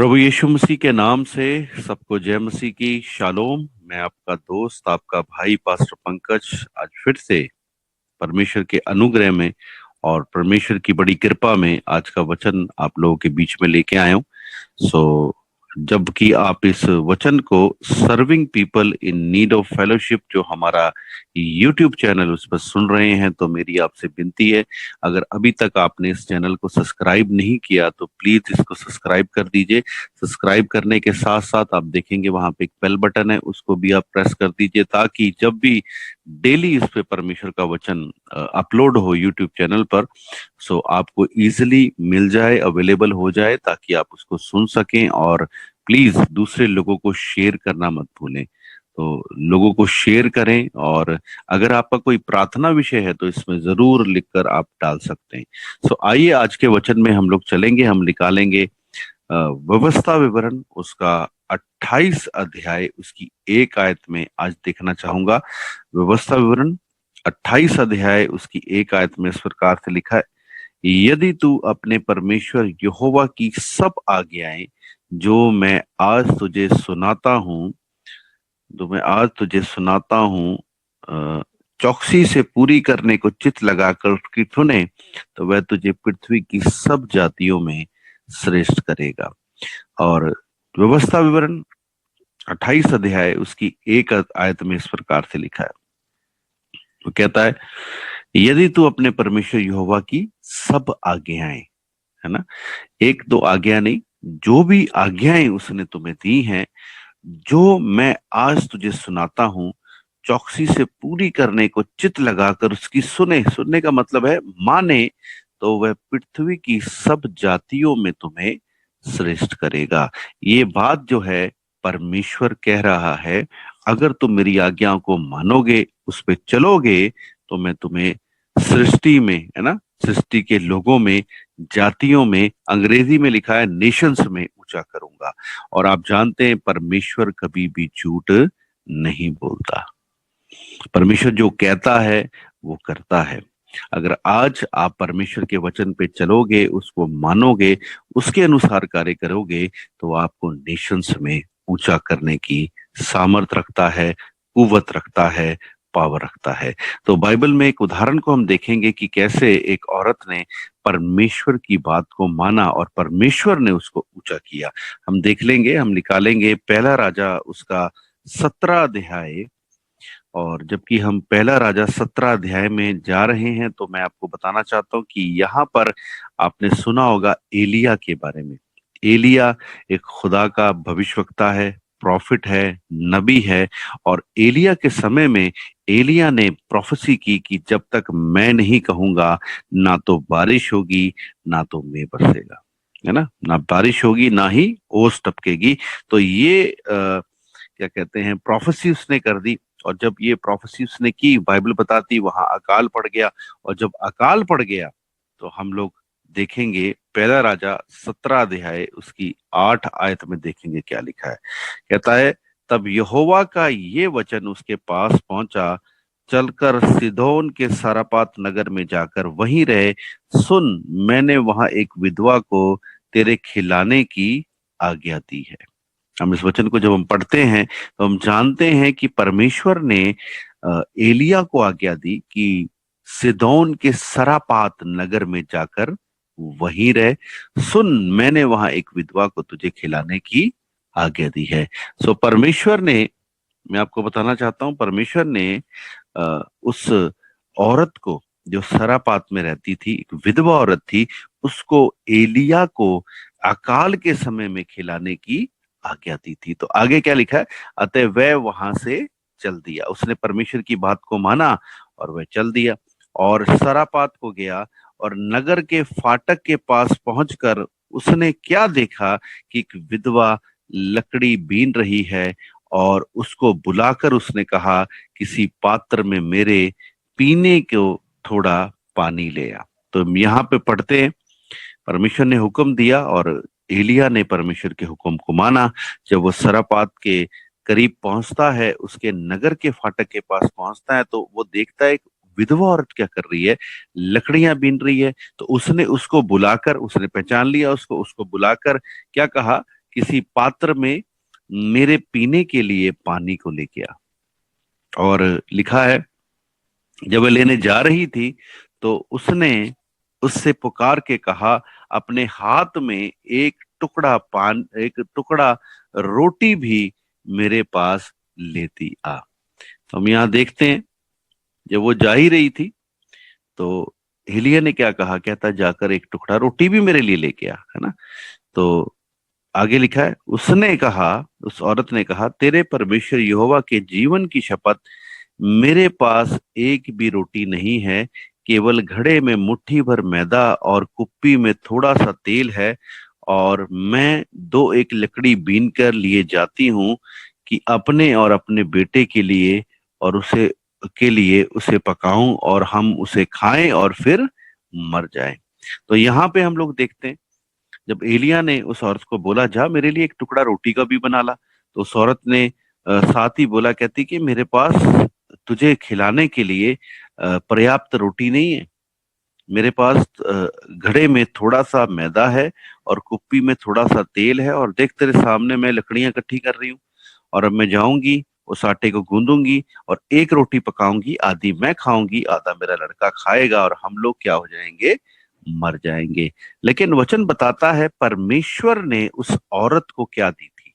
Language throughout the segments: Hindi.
प्रभु यीशु मसीह के नाम से सबको जय मसीह की शालोम। मैं आपका दोस्त, आपका भाई पास्टर पंकज आज फिर से परमेश्वर के अनुग्रह में और परमेश्वर की बड़ी कृपा में आज का वचन आप लोगों के बीच में लेके आया हूं। सो जबकि आप इस वचन को serving people in need of fellowship जो हमारा यूट्यूब चैनल उस पर सुन रहे हैं, तो मेरी आपसे विनती है, अगर अभी तक आपने इस चैनल को सब्सक्राइब नहीं किया तो प्लीज इसको सब्सक्राइब कर दीजिए। सब्सक्राइब करने के साथ साथ आप देखेंगे वहां पे एक बेल बटन है, उसको भी आप प्रेस कर दीजिए ताकि जब भी डेली इस पे परमेश्वर का वचन अपलोड हो यूट्यूब चैनल पर, सो आपको इजीली मिल जाए, अवेलेबल हो जाए, ताकि आप उसको सुन सकें। और प्लीज दूसरे लोगों को शेयर करना मत भूलें। तो लोगों को शेयर करें, और अगर आपका कोई प्रार्थना विषय है तो इसमें जरूर लिखकर आप डाल सकते हैं। सो आइए आज के वचन में हम लोग चलेंगे। हम निकालेंगे व्यवस्था विवरण उसका 28 अध्याय उसकी 1 आयत में आज देखना चाहूंगा। व्यवस्था विवरण 28 अध्याय उसकी 1 आयत में इस प्रकार से लिखा है, यदि तू अपने परमेश्वर यहोवा की सब आज्ञाएं जो मैं आज तुझे सुनाता हूँ चौकसी से पूरी करने को चित लगाकर की सुने, तो वह तुझे पृथ्वी की सब जातियों में श्रेष्ठ करेगा। और व्यवस्था विवरण 28 अध्याय उसकी 1 आयत में इस प्रकार से लिखा है, वो कहता है, यदि तू अपने परमेश्वर यहोवा की सब आज्ञाएं, है ना, एक दो आज्ञा नहीं, जो भी आज्ञाएं उसने तुम्हें दी हैं, जो मैं आज तुझे सुनाता हूं, चौकसी से पूरी करने को चित लगाकर उसकी सुनने का मतलब है माने, तो वह पृथ्वी की सब जातियों में तुम्हें श्रेष्ठ करेगा। ये बात जो है परमेश्वर कह रहा है, अगर तुम मेरी आज्ञाओं को मानोगे, उस पे चलोगे, तो मैं तुम्हें सृष्टि में, है ना, सृष्टि के लोगों में, जातियों में, अंग्रेजी में लिखा है नेशंस में ऊंचा करूंगा। और आप जानते हैं परमेश्वर कभी भी झूठ नहीं बोलता। परमेश्वर जो कहता है वो करता है। अगर आज आप परमेश्वर के वचन पे चलोगे, उसको मानोगे, उसके अनुसार कार्य करोगे, तो आपको नेशंस में ऊंचा करने की सामर्थ रखता है, कुवत रखता है, पावर रखता है। तो बाइबल में एक उदाहरण को हम देखेंगे कि कैसे एक औरत ने परमेश्वर की बात को माना और परमेश्वर ने उसको ऊंचा किया। हम देख लेंगे, हम निकालेंगे पहला राजा उसका 17 अध्याय। और जबकि हम पहला राजा 17 अध्याय में जा रहे हैं, तो मैं आपको बताना चाहता हूं कि यहाँ पर आपने सुना होगा एलिया के बारे में। एलिया एक खुदा का भविष्यवक्ता है, प्रॉफिट है, नबी है। और एलिया के समय में एलिया ने प्रोफेसी की कि जब तक मैं नहीं कहूंगा, ना तो बारिश होगी, ना तो मेघ बरसेगा, है ना बारिश होगी, ना ही ओस टपकेगी। तो ये क्या कहते हैं, प्रोफेसी उसने कर दी। और जब ये प्रोफेसी उसने की, बाइबल बताती वहां अकाल पड़ गया। और जब अकाल पड़ गया, तो हम लोग देखेंगे पहला राजा 17 अध्याय उसकी 8 आयत में देखेंगे क्या लिखा है। कहता है, तब यहोवा का ये वचन उसके पास पहुंचा, चलकर सिदोन के सारापात नगर में जाकर वहीं रहे। सुन, मैंने वहां एक विधवा को तेरे खिलाने की आज्ञा दी है। हम इस वचन को जब हम पढ़ते हैं, तो हम जानते हैं कि परमेश्वर ने एलिया को आज्ञा दी कि सिदोन के सरापात नगर में जाकर वहीं रहे। सुन, मैंने वहां एक विधवा को तुझे खिलाने की आज्ञा दी है। सो परमेश्वर ने, मैं आपको बताना चाहता हूं, परमेश्वर ने उस औरत को जो सरापात में रहती थी, एक विधवा औरत थी, उसको एलिया को अकाल के समय में खिलाने की आज्ञा दी थी। तो आगे क्या लिखा है, अतः वह वहां से चल दिया। उसने परमेश्वर की बात को माना और वह चल दिया और सरापात को गया। और नगर के फाटक के पास पहुंचकर उसने क्या देखा कि एक विधवा लकड़ी बीन रही है, और उसको बुलाकर उसने कहा, किसी पात्र में मेरे पीने को थोड़ा पानी ले आ। तो यहाँ पे पढ़ते हैं, परमेश्वर ने हुक्म दिया और एलिया ने परमेश्वर के हुक्म को माना। जब वो सरापात के करीब पहुंचता है, उसके नगर के फाटक के पास पहुंचता है, तो वो देखता है विधवा औरत क्या कर रही है, लकड़ियां बीन रही है। तो उसने उसको बुलाकर, उसने पहचान लिया उसको, उसको बुलाकर क्या कहा किसी पात्र में मेरे पीने के लिए पानी को लेके आ। और लिखा है, जब वह लेने जा रही थी तो उसने उससे पुकार के कहा, अपने हाथ में एक टुकड़ा रोटी भी मेरे पास लेती आ। तो हम यहाँ देखते हैं, जब वो जा ही रही थी तो एलिय्याह ने क्या कहा, कहता जाकर एक टुकड़ा रोटी भी मेरे लिए लेके आ, है ना। तो आगे लिखा है, उसने कहा, उस औरत ने कहा, तेरे परमेश्वर यहोवा के जीवन की शपथ, मेरे पास एक भी रोटी नहीं है, केवल घड़े में मुट्ठी भर मैदा और कुप्पी में थोड़ा सा तेल है, और मैं दो एक लकड़ी बीन कर लिए जाती हूँ कि अपने और अपने बेटे के लिए और उसे के लिए उसे पकाऊं और हम उसे खाएं और फिर मर जाएं। तो यहाँ पे हम लोग देखते हैं, जब एलिय्याह ने उस औरत को बोला, जा मेरे लिए एक टुकड़ा रोटी का भी बना ला, तो उस औरत ने साथ ही बोला, कहती कि मेरे पास तुझे खिलाने के लिए पर्याप्त रोटी नहीं है। मेरे पास घड़े में थोड़ा सा मैदा है और कुप्पी में थोड़ा सा तेल है, और देख तेरे सामने मैं लकड़ियां इकट्ठी कर रही हूँ, और अब मैं जाऊंगी उस आटे को गूंदूंगी और एक रोटी पकाऊंगी, आधी मैं खाऊंगी, आधा मेरा लड़का खाएगा, और हम लोग क्या हो जाएंगे, मर जाएंगे। लेकिन वचन बताता है परमेश्वर ने उस औरत को क्या दी थी,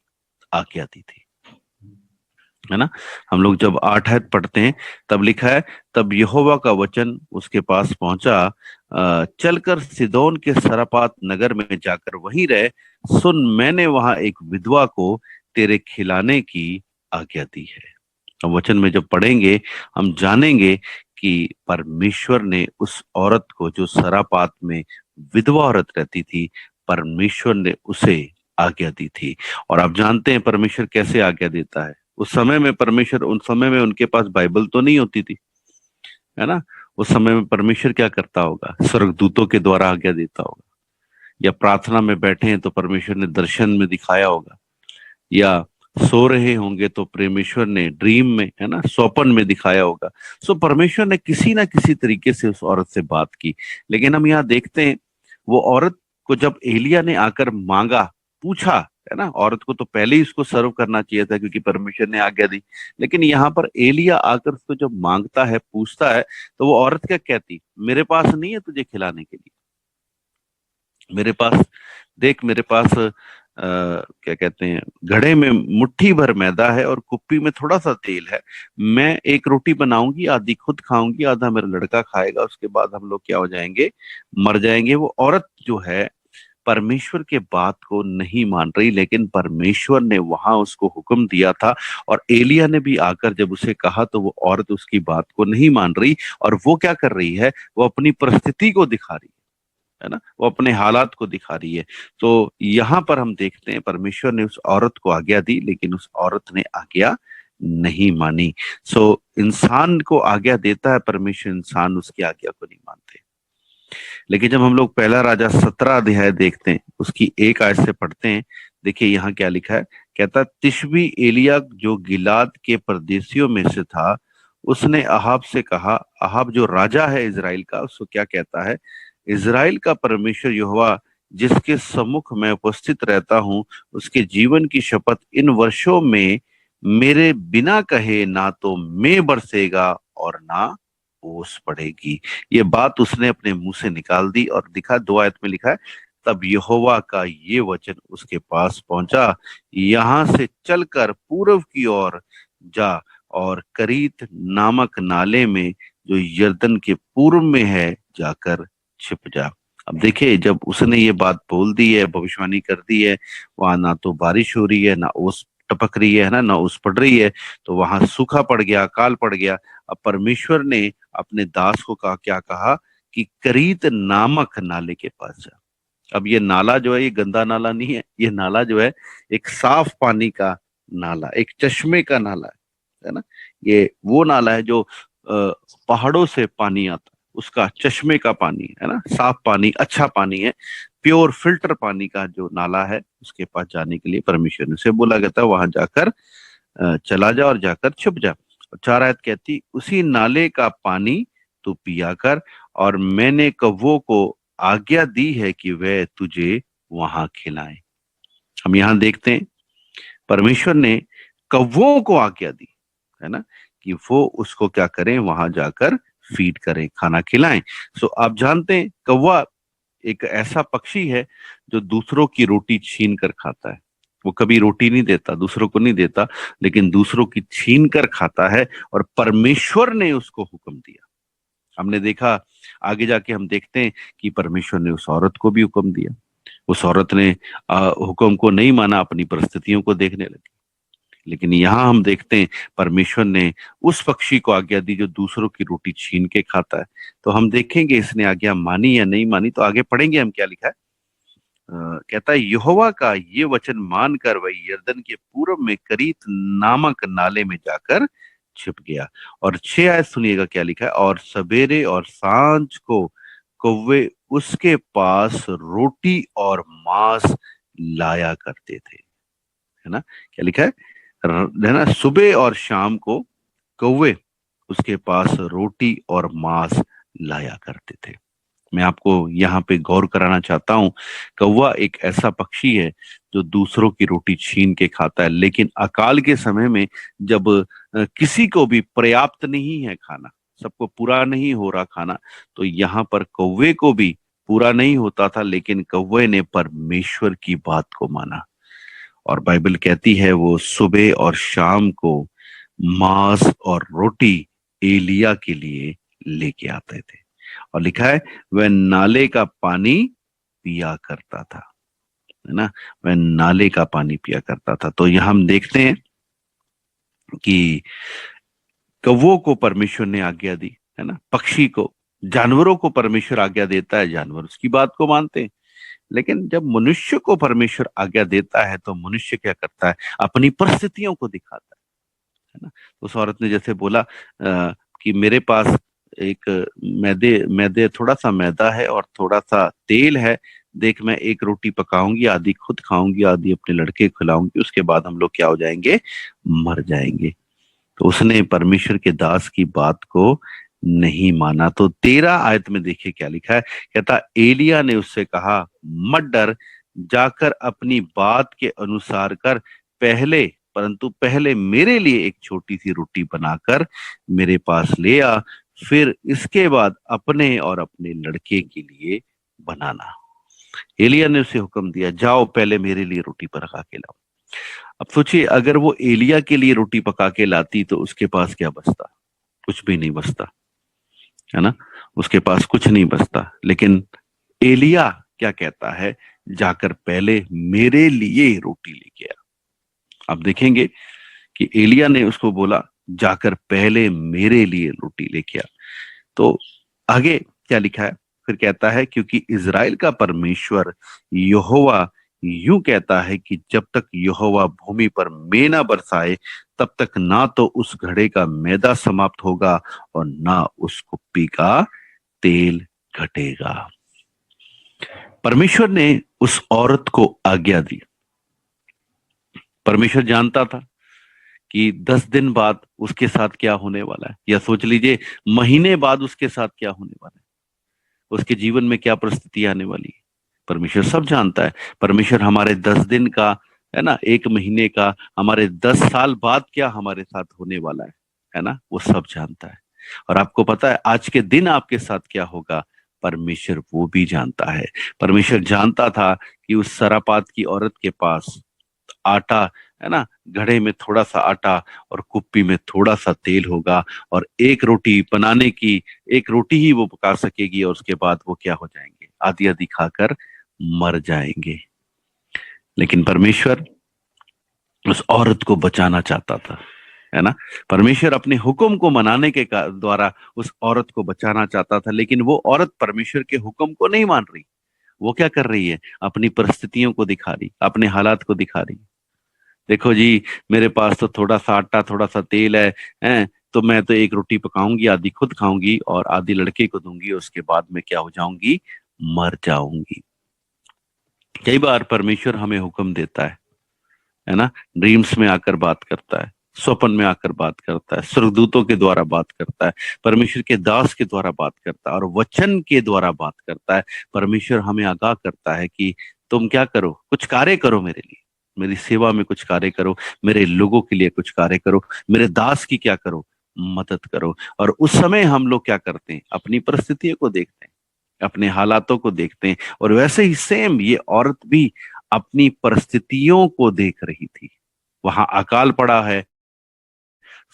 आज्ञा दी थी, है ना। हम लोग जब 8 पढ़ते हैं तब लिखा है, तब यहोवा का वचन उसके पास पहुंचा, चलकर सिदोन के सरपात नगर में जाकर वहीं रहे, सुन मैंने वहां एक विधवा को तेरे खिलाने की आज्ञा दी है। अब वचन में जब पढ़ेंगे हम जानेंगे कि परमेश्वर ने उस औरत को, जो सरापात में विधवा औरत रहती थी, परमेश्वर ने उसे आज्ञा दी थी। और आप जानते हैं परमेश्वर कैसे आज्ञा देता है। उस समय में परमेश्वर, उन समय में उनके पास बाइबल तो नहीं होती थी, है ना। उस समय में परमेश्वर क्या करता होगा, स्वर्गदूतों के द्वारा आज्ञा देता होगा, या प्रार्थना में बैठे हैं तो परमेश्वर ने दर्शन में दिखाया होगा, या सो रहे होंगे तो परमेश्वर ने ड्रीम में, है ना, स्वप्न में दिखाया होगा। सो परमेश्वर ने किसी ना किसी तरीके से उस औरत से बात की। लेकिन हम यहाँ देखते हैं, वो औरत को जब एलिय्याह ने आकर मांगा, पूछा, है ना, औरत को तो पहले ही उसको सर्व करना चाहिए था क्योंकि परमेश्वर ने आज्ञा दी। लेकिन यहाँ पर एलिय्याह आकर उसको जब मांगता है, पूछता है, तो वो औरत क्या कहती, मेरे पास नहीं है तुझे खिलाने के लिए, मेरे पास देख, मेरे पास क्या कहते हैं, घड़े में मुट्ठी भर मैदा है और कुप्पी में थोड़ा सा तेल है, मैं एक रोटी बनाऊंगी, आधी खुद खाऊंगी, आधा मेरा लड़का खाएगा, उसके बाद हम लोग क्या हो जाएंगे, मर जाएंगे। वो औरत जो है परमेश्वर के बात को नहीं मान रही, लेकिन परमेश्वर ने वहां उसको हुक्म दिया था, और एलिय्याह ने भी आकर जब उसे कहा तो वो औरत उसकी बात को नहीं मान रही, और वो क्या कर रही है, वो अपनी परिस्थिति को दिखा रही है ना, वो अपने हालात को दिखा रही है। तो यहाँ पर हम देखते हैं परमेश्वर ने उस औरत को आज्ञा दी, लेकिन उस औरत ने आज्ञा नहीं मानी। सो इंसान को आज्ञा देता है परमेश्वर, इंसान उसकी आज्ञा को नहीं मानते। लेकिन जब हम लोग पहला राजा 17 अध्याय देखते हैं, उसकी 1 आयत से पढ़ते हैं, देखिए यहाँ क्या लिखा है। कहता, तिशबी एलिय्याह जो गिलाद के परदेशियों में से था, उसने अहाब से कहा, अहाब जो राजा है इजराइल का, उसको क्या कहता है, इजराइल का परमेश्वर यहोवा जिसके सम्मुख मैं उपस्थित रहता हूं, उसके जीवन की शपथ, इन वर्षों में मेरे बिना कहे ना तो मैं बरसेगा और ना ओस पड़ेगी। ये बात उसने अपने मुंह से निकाल दी, और दिखा 2 आयत में लिखा है, तब यहोवा का ये वचन उसके पास पहुंचा, यहां से चलकर पूर्व की ओर जा और करीत नामक नाले में जो यरदन के पूर्व में है जाकर छिप जा। अब देखिए, जब उसने ये बात बोल दी है, भविष्यवाणी कर दी है, वहां ना तो बारिश हो रही है, ना ओस टपक रही है ना ओस पड़ रही है, तो वहां सूखा पड़ गया, अकाल पड़ गया। अब परमेश्वर ने अपने दास को कहा, क्या कहा, कि करीत नामक नाले के पास जा। अब ये नाला जो है, ये गंदा नाला नहीं है, ये नाला जो है एक साफ पानी का नाला, एक चश्मे का नाला है ना। ये वो नाला है जो पहाड़ों से पानी आता है, उसका चश्मे का पानी है ना, साफ पानी, अच्छा पानी है, प्योर फिल्टर पानी का जो नाला है, उसके पास जाने के लिए परमेश्वर ने उसे बोला गया था, वहां जाकर चला जा और जाकर छुप जा। 4 आयत कहती, उसी नाले का पानी तू पिया कर, और मैंने कौवों को आज्ञा दी है कि वह तुझे वहां खिलाएं। हम यहाँ देखते हैं परमेश्वर ने कौवों को आज्ञा दी, है ना, कि वो उसको क्या करें, वहां जाकर फीड करें, खाना खिलाएं। सो आप जानते हैं कौवा एक ऐसा पक्षी है जो दूसरों की रोटी छीन कर खाता है। वो कभी रोटी नहीं देता, दूसरों को नहीं देता, लेकिन दूसरों की छीन कर खाता है, और परमेश्वर ने उसको हुक्म दिया। हमने देखा, आगे जाके हम देखते हैं कि परमेश्वर ने उस औरत को भी हुक्म दिया। उस औरत ने हुक्म को नहीं माना, अपनी परिस्थितियों को देखने लगी। लेकिन यहां हम देखते हैं परमेश्वर ने उस पक्षी को आज्ञा दी जो दूसरों की रोटी छीन के खाता है। तो हम देखेंगे इसने आज्ञा मानी या नहीं मानी। तो आगे पढ़ेंगे हम क्या लिखा है। कहता है यहोवा का ये वचन मानकर वह यरदन के पूर्व में करीत नामक नाले में जाकर छिप गया। और 6 आयत सुनिएगा क्या लिखा है। और सवेरे और सांझ को कौवे उसके पास रोटी और मांस लाया करते थे, है ना। क्या लिखा है ना, सुबह और शाम को कौवे उसके पास रोटी और मांस लाया करते थे। मैं आपको यहाँ पे गौर कराना चाहता हूं, कौवा एक ऐसा पक्षी है जो दूसरों की रोटी छीन के खाता है, लेकिन अकाल के समय में जब किसी को भी पर्याप्त नहीं है खाना, सबको पूरा नहीं हो रहा खाना, तो यहाँ पर कौवे को भी पूरा नहीं होता था, लेकिन कौवे ने परमेश्वर की बात को माना। और बाइबल कहती है वो सुबह और शाम को मांस और रोटी एलिया के लिए लेके आते थे। और लिखा है वह नाले का पानी पिया करता था, है ना, वह नाले का पानी पिया करता था। तो यहां हम देखते हैं कि कौवों को परमेश्वर ने आज्ञा दी, है ना, पक्षी को, जानवरों को परमेश्वर आज्ञा देता है, जानवर उसकी बात को मानते हैं। लेकिन जब मनुष्य को परमेश्वर आज्ञा देता है तो मनुष्य क्या करता है, अपनी परिस्थितियों को दिखाता है ना। उस औरत ने जैसे बोला कि मेरे पास एक मैदे मैदे थोड़ा सा मैदा है और थोड़ा सा तेल है, देख मैं एक रोटी पकाऊंगी, आधी खुद खाऊंगी, आधी अपने लड़के को खिलाऊंगी, उसके बाद हम लोग क्या हो जाएंगे, मर जाएंगे। तो उसने परमेश्वर के दास की बात को नहीं माना। तो 13 आयत में देखिए क्या लिखा है। कहता एलिया ने उससे कहा मत डर, जाकर अपनी बात के अनुसार कर, पहले परंतु पहले मेरे लिए एक छोटी सी रोटी बनाकर मेरे पास ले आ, फिर इसके बाद अपने और अपने लड़के के लिए बनाना। एलिया ने उसे हुक्म दिया जाओ पहले मेरे लिए रोटी पका के लाओ। अब सोचिए अगर वो एलिया के लिए रोटी पका के लाती तो उसके पास क्या बचता, कुछ भी नहीं बचता, है ना, उसके पास कुछ नहीं बचता। लेकिन एलिया क्या कहता है, जाकर पहले मेरे लिए रोटी लेके आ। आप देखेंगे कि एलिया ने उसको बोला जाकर पहले मेरे लिए रोटी लेके आ। तो आगे क्या लिखा है, फिर कहता है क्योंकि इज़राइल का परमेश्वर यहोवा यूं कहता है कि जब तक यहोवा भूमि पर मेना बरसाए तब तक ना तो उस घड़े का मैदा समाप्त होगा और ना उस कुप्पी का तेल घटेगा। परमेश्वर ने उस औरत को आज्ञा दी। परमेश्वर जानता था कि 10 दिन बाद उसके साथ क्या होने वाला है, या सोच लीजिए महीने बाद उसके साथ क्या होने वाला है, उसके जीवन में क्या परिस्थिति आने वाली है। परमेश्वर सब जानता है। परमेश्वर हमारे 10 दिन का, है ना, 1 महीने का, हमारे 10 साल बाद क्या हमारे साथ होने वाला है ना, वो सब जानता है। और आपको पता है आज के दिन आपके साथ क्या होगा, परमेश्वर वो भी जानता है। परमेश्वर जानता था कि उस सरापात की औरत के पास आटा, है ना, घड़े में थोड़ा सा आटा और कुप्पी में थोड़ा सा तेल होगा, और एक रोटी बनाने की, एक रोटी ही वो पका सकेगी, और उसके बाद वो क्या हो जाएंगे, आधी आधी खाकर मर जाएंगे। लेकिन परमेश्वर उस औरत को बचाना चाहता था, है ना। परमेश्वर अपने हुक्म को मनाने के द्वारा उस औरत को बचाना चाहता था, लेकिन वो औरत परमेश्वर के हुक्म को नहीं मान रही। वो क्या कर रही है, अपनी परिस्थितियों को दिखा रही, अपने हालात को दिखा रही। देखो जी, मेरे पास तो थोड़ा सा आटा थोड़ा सा तेल है, तो मैं तो एक रोटी पकाऊंगी, आधी खुद खाऊंगी और आधी लड़के को दूंगी, उसके बाद में क्या हो जाऊंगी, मर जाऊंगी। कई बार परमेश्वर हमें हुक्म देता है ना, ड्रीम्स में आकर बात करता है, स्वप्न में आकर बात करता है, स्वर्गदूतों के द्वारा बात करता है, परमेश्वर के दास के द्वारा बात करता है, और वचन के द्वारा बात करता है। परमेश्वर हमें आगाह करता है कि तुम क्या करो, कुछ कार्य करो मेरे लिए, मेरी सेवा में कुछ कार्य करो, मेरे लोगों के लिए कुछ कार्य करो, मेरे दास की क्या करो, मदद करो। और उस समय हम लोग क्या करते हैं, अपनी परिस्थितियों को देखते हैं, अपने हालातों को देखते हैं, और वैसे ही सेम ये औरत भी अपनी परिस्थितियों को देख रही थी। वहां अकाल पड़ा है,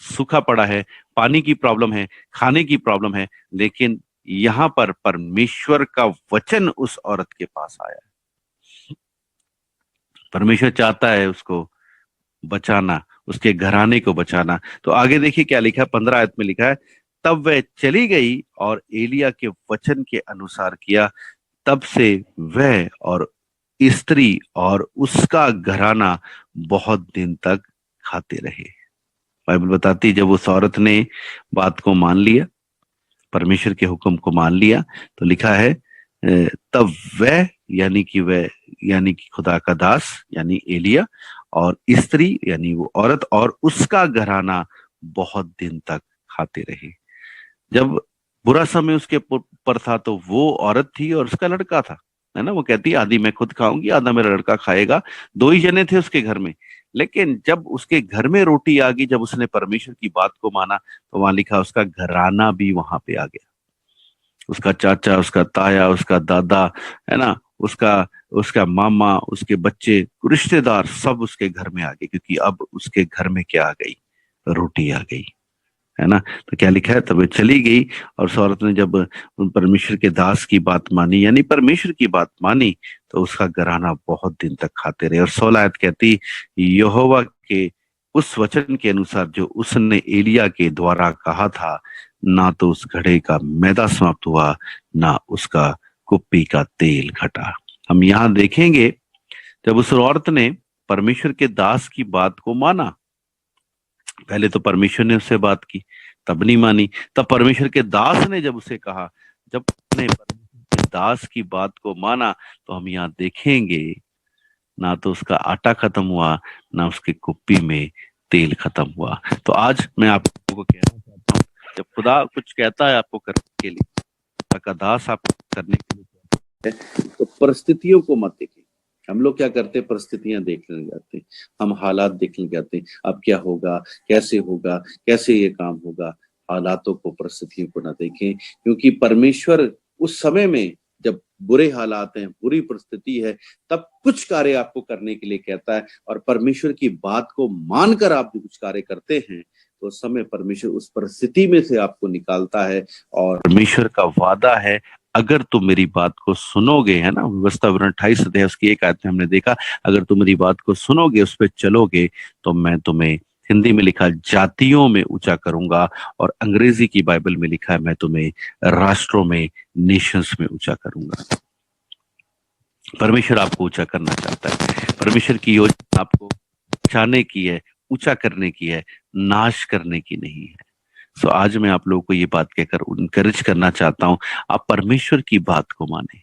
सूखा पड़ा है, पानी की प्रॉब्लम है, खाने की प्रॉब्लम है, लेकिन यहां पर परमेश्वर का वचन उस औरत के पास आया। परमेश्वर चाहता है उसको बचाना, उसके घराने को बचाना। तो आगे देखिए क्या लिखा है, 15 आयत में लिखा है, तब वह चली गई और एलिया के वचन के अनुसार किया। तब से वह और स्त्री और उसका घराना बहुत दिन तक खाते रहे। बाइबल बताती है, जब उस औरत ने बात को मान लिया, परमेश्वर के हुक्म को मान लिया, तो लिखा है तब वह यानी कि खुदा का दास यानी एलिया और स्त्री यानी वो औरत और उसका घराना बहुत दिन तक खाते रहे। जब बुरा समय उसके पर था तो वो औरत थी और उसका लड़का था, है ना। वो कहती है आधी मैं खुद खाऊंगी, आधा मेरा लड़का खाएगा। दो ही जने थे उसके घर में। लेकिन जब उसके घर में रोटी आ गई, जब उसने परमेश्वर की बात को माना, तो वहां लिखा उसका घराना भी वहां पे आ गया। उसका चाचा, उसका ताया, उसका दादा, है ना, उसका उसका मामा, उसके बच्चे, रिश्तेदार सब उसके घर में आ गए, क्योंकि अब उसके घर में क्या आ गई, रोटी आ गई, है ना। तो क्या लिखा है, तब वे चली गई और उस औरत ने जब उन परमेश्वर के दास की बात मानी, यानी परमेश्वर की बात मानी, तो उसका घराना बहुत दिन तक खाते रहे। और 16 आयत कहती, यहोवा के उस वचन के अनुसार जो उसने एलिया के द्वारा कहा था, ना तो उस घड़े का मैदा समाप्त हुआ, ना उसका कुप्पी का तेल घटा। हम यहाँ देखेंगे, जब उस औरत ने परमेश्वर के दास की बात को माना, पहले तो परमेश्वर ने उससे बात की, तब नहीं मानी। तब परमेश्वर के दास ने जब उसे कहा, जब उसने परमेश्वर के दास की बात को माना, तो हम यहाँ देखेंगे, ना तो उसका आटा खत्म हुआ, ना उसके कुप्पी में तेल खत्म हुआ। तो आज मैं आपको कहना चाहता हूँ, जब खुदा कुछ कहता है आपको करने के लिए, खुदा का दास आपको करने के लिए कहता है, तो परिस्थितियों को मत देखें। हम लोग क्या करते हैं, परिस्थितियां देखने लग जाते हैं, हम हालात देखने लग जाते हैं, अब क्या होगा, कैसे ये काम होगा। हालातों को, परिस्थितियों को ना देखें, क्योंकि परमेश्वर उस समय में जब बुरे हालात हैं, बुरी परिस्थिति है, तब कुछ कार्य आपको करने के लिए कहता है। और परमेश्वर की बात को मानकर आप जो कुछ कार्य करते हैं, तो उस समय परमेश्वर उस परिस्थिति में से आपको निकालता है। और परमेश्वर का वादा है, अगर तुम मेरी बात को सुनोगे, है ना, व्यवस्था विवरण 28 अध्याय उसकी एक आयत में हमने देखा, अगर तुम मेरी बात को सुनोगे, उस पर चलोगे, तो मैं तुम्हें, हिंदी में लिखा जातियों में ऊंचा करूंगा, और अंग्रेजी की बाइबल में लिखा है मैं तुम्हें राष्ट्रों में, नेशंस में ऊंचा करूंगा। परमेश्वर आपको ऊंचा करना चाहता है। परमेश्वर की योजना आपको बचाने की है, ऊंचा करने की है, नाश करने की नहीं है। सो आज मैं आप लोगों को ये बात कहकर इनकरेज करना चाहता हूं, आप परमेश्वर की बात को माने।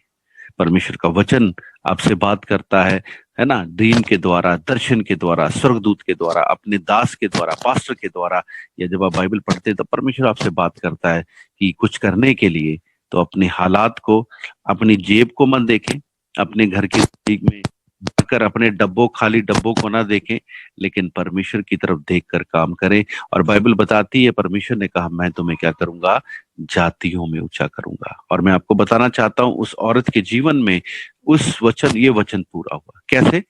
परमेश्वर का वचन आपसे बात करता है ना, ड्रीम के द्वारा, दर्शन के द्वारा, स्वर्गदूत के द्वारा, अपने दास के द्वारा, पास्टर के द्वारा, या जब आप बाइबल पढ़ते हैं तो परमेश्वर आपसे बात करता है कि कुछ करने के लिए। तो अपने हालात को, अपनी जेब को मत देखें, अपने घर की नजदीक में जाकर अपने खाली डब्बों को ना देखें, लेकिन परमेश्वर की तरफ देखकर काम करें। और बाइबल बताती है, परमेश्वर ने कहा मैं तुम्हें क्या करूंगा, जातियों में ऊंचा करूंगा। और मैं आपको बताना चाहता हूं, उस औरत के जीवन में ये वचन पूरा हुआ। कैसे?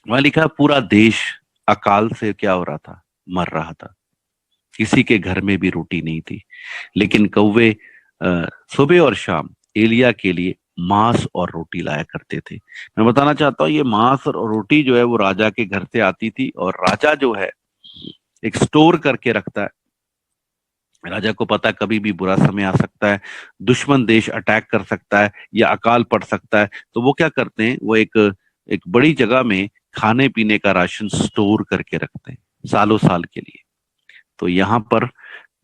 वहां लिखा, पूरा देश अकाल से क्या हो रहा था, मर रहा था। किसी के घर में भी रोटी नहीं थी, लेकिन कौवे सुबह और शाम एलिया के लिए मांस और रोटी लाया करते थे। मैं बताना चाहता हूँ, ये मांस और रोटी जो है वो राजा के घर से आती थी, और राजा जो है एक स्टोर करके रखता है। राजा को पता है कभी भी बुरा समय आ सकता है, दुश्मन देश अटैक कर सकता है, या अकाल पड़ सकता है। तो वो क्या करते हैं, वो एक एक बड़ी जगह में खाने पीने का राशन स्टोर करके रखते हैं सालों साल के लिए। तो यहाँ पर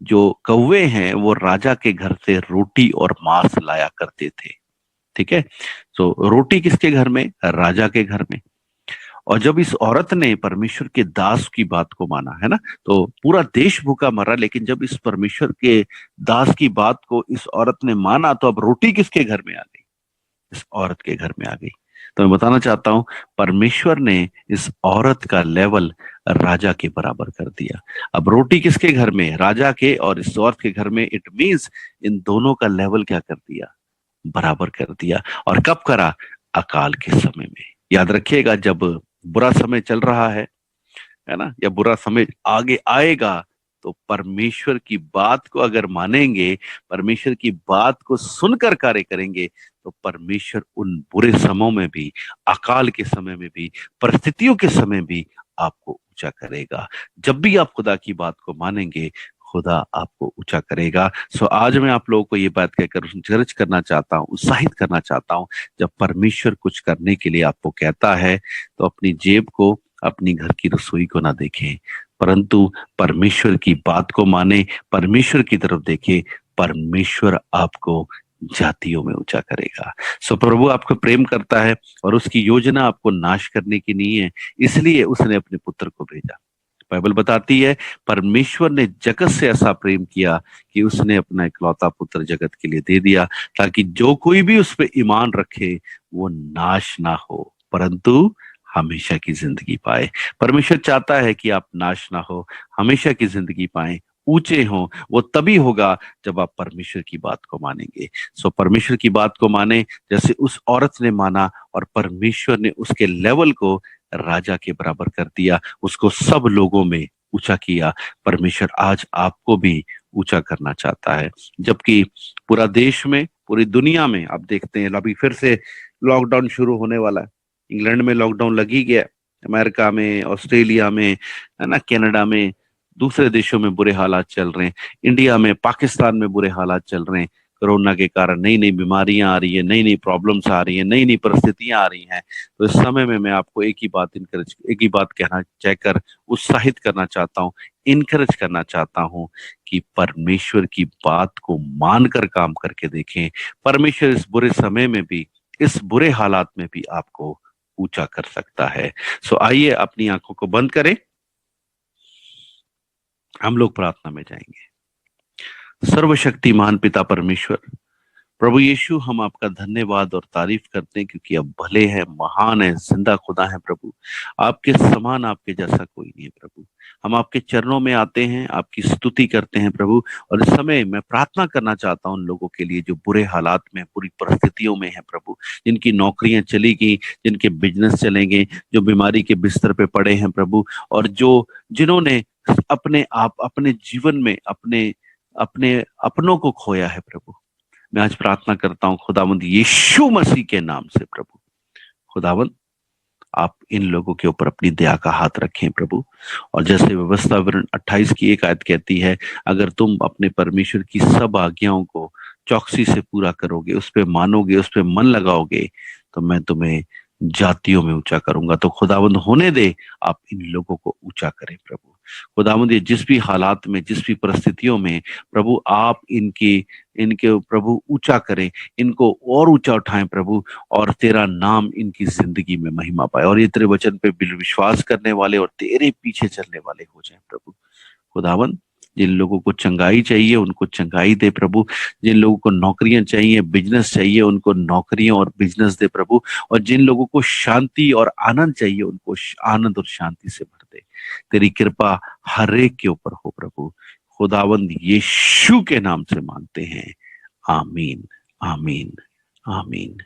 जो कौवे हैं वो राजा के घर से रोटी और मांस लाया करते थे। ठीक है, तो रोटी किसके घर में, राजा के घर में। और जब इस औरत ने परमेश्वर के दास की बात को माना, है ना, तो पूरा देश भूखा मरा। लेकिन जब इस परमेश्वर के दास की बात को इस औरत ने माना, तो अब रोटी किसके घर में आ गई, इस औरत के घर में आ गई। तो मैं बताना चाहता हूं, परमेश्वर ने इस औरत का लेवल राजा के बराबर कर दिया। अब रोटी किसके घर में है? राजा के, और इस औरत के घर में। इट मीन्स इन दोनों का लेवल क्या कर दिया? बराबर कर दिया। और कब करा? अकाल के समय में। याद रखिएगा, जब बुरा समय चल रहा है ना, या बुरा समय आगे आएगा, तो परमेश्वर की बात को अगर मानेंगे, परमेश्वर की बात को सुनकर कार्य करेंगे, तो परमेश्वर उन बुरे समयों में भी, अकाल के समय में भी, परिस्थितियों के समय भी आपको ऊंचा करेगा। जब भी आप खुदा की बात को मानेंगे, खुदा आपको ऊंचा करेगा। सो आज मैं आप लोगों को ये बात कहकर इंकरेज करना चाहता हूँ, उत्साहित करना चाहता हूँ, जब परमेश्वर कुछ करने के लिए आपको कहता है, तो अपनी जेब को, अपनी घर की रसोई को ना देखें, परंतु परमेश्वर की बात को माने, परमेश्वर की तरफ देखें। परमेश्वर आपको जातियों में ऊंचा करेगा। सो प्रभु आपको प्रेम करता है, और उसकी योजना आपको नाश करने की नहीं है, इसलिए उसने अपने पुत्र को भेजा। बाइबल बताती है, परमेश्वर ने जगत से ऐसा प्रेम किया कि उसने अपना इकलौता पुत्र जगत के लिए दे दिया, ताकि जो कोई भी उस पर ईमान रखे, वो नाश ना हो, परंतु हमेशा की जिंदगी पाए। परमेश्वर चाहता है कि आप नाश ना हो, हमेशा की जिंदगी पाए, ऊंचे हो। वो तभी होगा जब आप परमेश्वर की बात को मानेंगे। सो परमेश्वर की बात को माने, जैसे उस औरत ने माना, और परमेश्वर ने उसके लेवल को राजा के बराबर कर दिया, उसको सब लोगों में ऊंचा किया। परमेश्वर आज आपको भी ऊंचा करना चाहता है। जबकि पूरा देश में, पूरी दुनिया में आप देखते हैं, अभी फिर से लॉकडाउन शुरू होने वाला है। इंग्लैंड में लॉकडाउन लग ही गया, अमेरिका में, ऑस्ट्रेलिया में, है ना, कनाडा में, दूसरे देशों में बुरे हालात चल रहे हैं, इंडिया में, पाकिस्तान में बुरे हालात चल रहे हैं। कोरोना के कारण नई नई बीमारियां आ रही है, नई नई प्रॉब्लम्स आ रही है, नई नई परिस्थितियां आ रही हैं। तो इस समय में मैं आपको एक ही बात कहना चाहकर उत्साहित करना चाहता हूँ, इनकरेज करना चाहता हूँ, कि परमेश्वर की बात को मानकर काम करके देखें। परमेश्वर इस बुरे समय में भी, इस बुरे हालात में भी आपको ऊंचा कर सकता है। सो आइए अपनी आंखों को बंद करें, हम लोग प्रार्थना में जाएंगे। सर्वशक्तिमान पिता परमेश्वर, प्रभु यीशु, हम आपका धन्यवाद और तारीफ करते हैं, क्योंकि आप भले हैं, महान है, जिंदा खुदा है प्रभु। आपके समान, आपके जैसा कोई नहीं है प्रभु। हम आपके चरणों में आते हैं, आपकी स्तुति करते हैं प्रभु। और इस समय मैं प्रार्थना करना चाहता हूं उन लोगों के लिए जो बुरे हालात में, बुरी परिस्थितियों में है प्रभु, जिनकी नौकरियां चली गई, जिनके बिजनेस चलेंगे, जो बीमारी के बिस्तर पे पड़े हैं प्रभु, और जो जिन्होंने अपने आप, अपने जीवन में अपने अपने अपनों को खोया है प्रभु। मैं आज प्रार्थना करता हूं खुदावंद यीशु मसीह के नाम से प्रभु, खुदावंद आप इन लोगों के ऊपर अपनी दया का हाथ रखें प्रभु। और जैसे व्यवस्था विवरण 28 की एक आयत कहती है, अगर तुम अपने परमेश्वर की सब आज्ञाओं को चौकसी से पूरा करोगे, उस पर मानोगे, उस पर मन लगाओगे, तो मैं तुम्हें जातियों में ऊंचा करूंगा। तो खुदावंद होने दे, आप इन लोगों को ऊंचा करें प्रभु। खुदावंद ये जिस भी हालात में, जिस भी परिस्थितियों में प्रभु, आप इनके इनके प्रभु ऊंचा करें, इनको और ऊंचा उठाएं प्रभु, और तेरा नाम इनकी जिंदगी में महिमा पाए, और ये तेरे वचन पे विश्वास करने वाले और तेरे पीछे चलने वाले हो जाएं प्रभु। खुदावन, जिन लोगों को चंगाई चाहिए उनको चंगाई दे प्रभु, जिन लोगों को नौकरियां चाहिए, बिजनेस चाहिए, उनको नौकरियां और बिजनेस दे प्रभु, और जिन लोगों को शांति और आनंद चाहिए, उनको आनंद और शांति से भर दे। तेरी कृपा हर एक के ऊपर हो प्रभु। खुदावंद यीशु के नाम से मांगते हैं, आमीन, आमीन, आमीन।